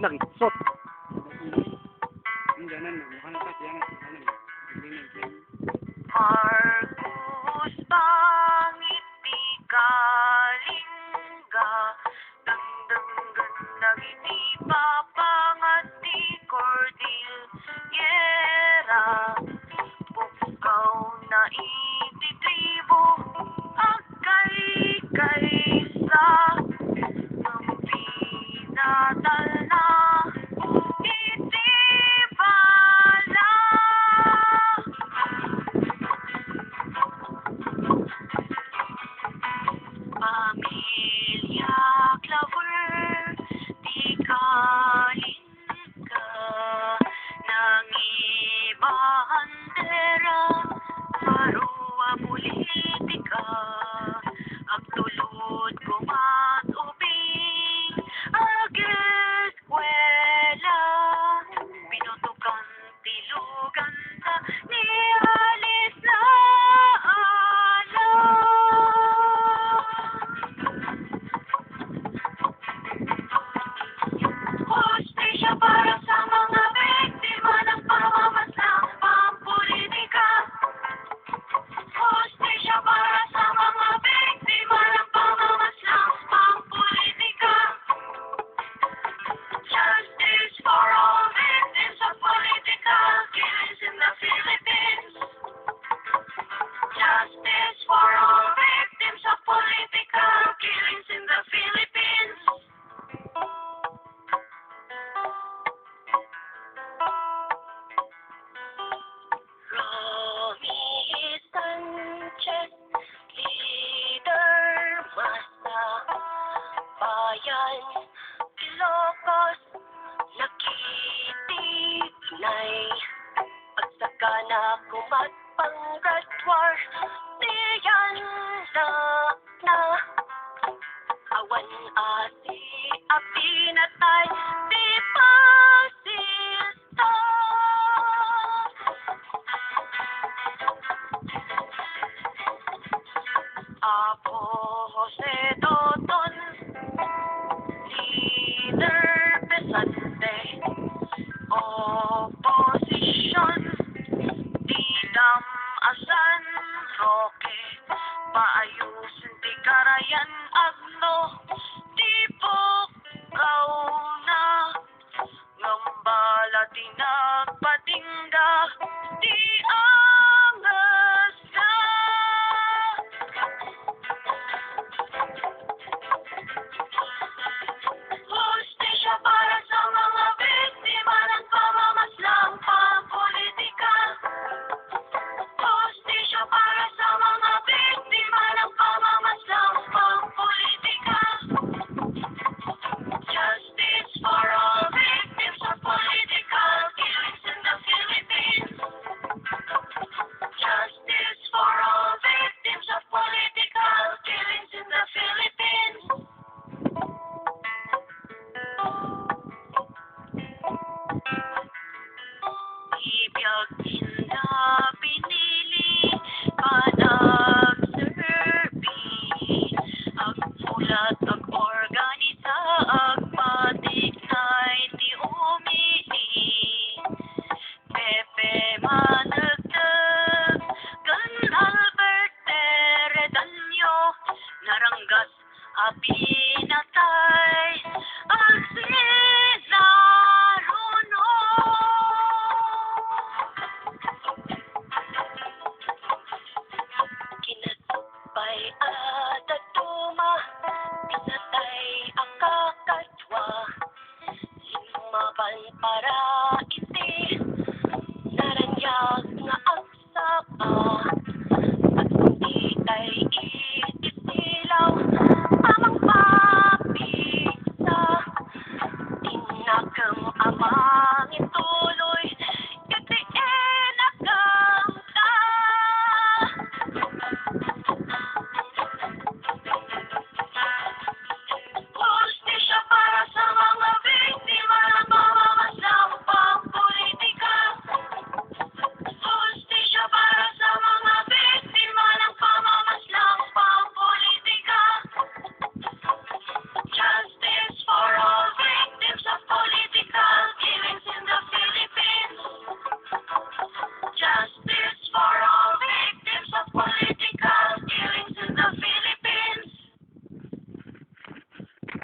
langsot. Ang ganan na, mukhang natas yan. Marcos pangiti kalingga dangdanggan nagiti papangati Cordillera bukaw na iti tribo agkay kaysa ng pinatal na iti bala. Pamilya Claver, di kalingka ng ibandera, sarua politika, agtulod kumatubing, ag-eskwela, pinutukan tilugan na ni alis na ala. Hustisya para sa mga biktima ng pamamaslang pampulitika. Hustisya para sa mga biktima ng pamamaslang pampulitika. Justice for all victims of political killings in the Philippines. Justice for all victims of political killings in the Philippines. Romy Sanchez, leader masa bayan, Ilocos, nakitignay, pagsakana kumatpanggatwar, diyan na, awan asi, apinatay, di pasista. Apo Jose Doton, leader pesante, oposisyon, Didam Asan Roque, paayusin ti karayan agno, tipok kauna, ngambala tinagpatingga, di angas na. Hustisya para sa mga biktima ng pamamaslang pampulitika. Hustisya para sa mga biktima ng pamamaslang pampulitika. Justice for all victims of political killings in the Philippines. Justice for all victims of political killings in the Philippines. Ibiyag hinda pinili panag-serbi, agmulat ag-organisa, agpatiknay ti umili, Pepe Managdag, gan Albert Teredanyo, naranggas apinatay, ang sinaruno. Kinatpay